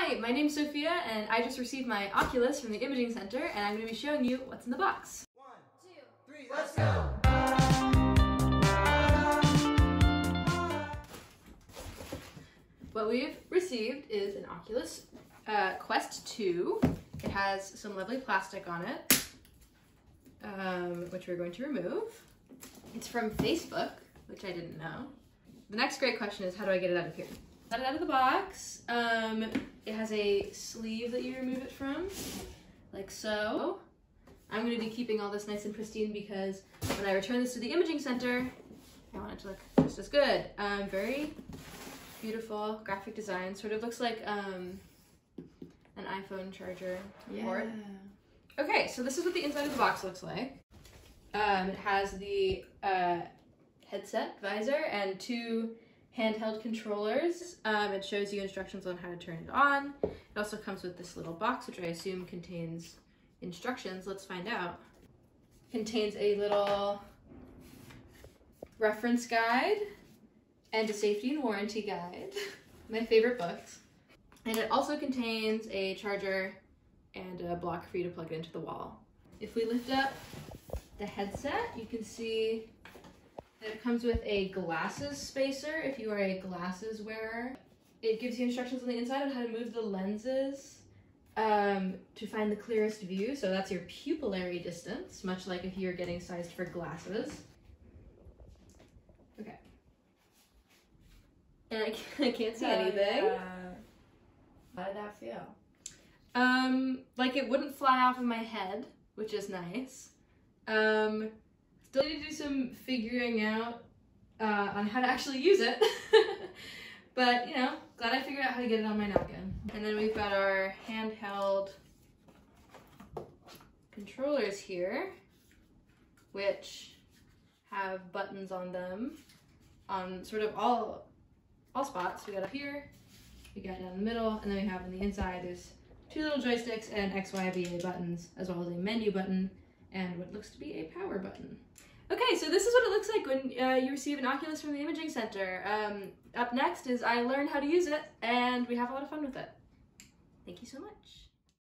Hi, my name's Sophia, and I just received my Oculus from the imaging center, and I'm going to be showing you what's in the box. 1, 2, 3, let's go! What we've received is an Oculus Quest 2. It has some lovely plastic on it, which we're going to remove. It's from Facebook, which I didn't know. The next great question is, how do I get it out of here? Got it out of the box. It has a sleeve that you remove it from, like so. I'm going to be keeping all this nice and pristine because when I return this to the imaging center, I want it to look just as good. Very beautiful graphic design. Sort of looks like an iPhone charger port. Okay, so this is what the inside of the box looks like. It has the headset visor and 2 handheld controllers. It shows you instructions on how to turn it on. It also comes with this little box, which I assume contains instructions. Let's find out. Contains a little reference guide and a safety and warranty guide. My favorite books. And it also contains a charger and a block for you to plug it into the wall. If we lift up the headset, you can see that it comes with a glasses spacer if you are a glasses wearer. It gives you instructions on the inside on how to move the lenses to find the clearest view. So that's your pupillary distance, much like if you're getting sized for glasses. Okay. And I can't see anything. How did that feel? Like it wouldn't fly off of my head, which is nice. Still need to do some figuring out on how to actually use it. But, you know, glad I figured out how to get it on my napkin. And then we've got our handheld controllers here, which have buttons on them on sort of all spots. We got up here, we got down the middle, and then we have on the inside, there's 2 little joysticks and X, Y, V, A buttons, as well as a menu button and what looks to be a power button. Okay, so this is what it looks like when you receive an Oculus from the imaging center. Up next is I learn how to use it, and we have a lot of fun with it. Thank you so much.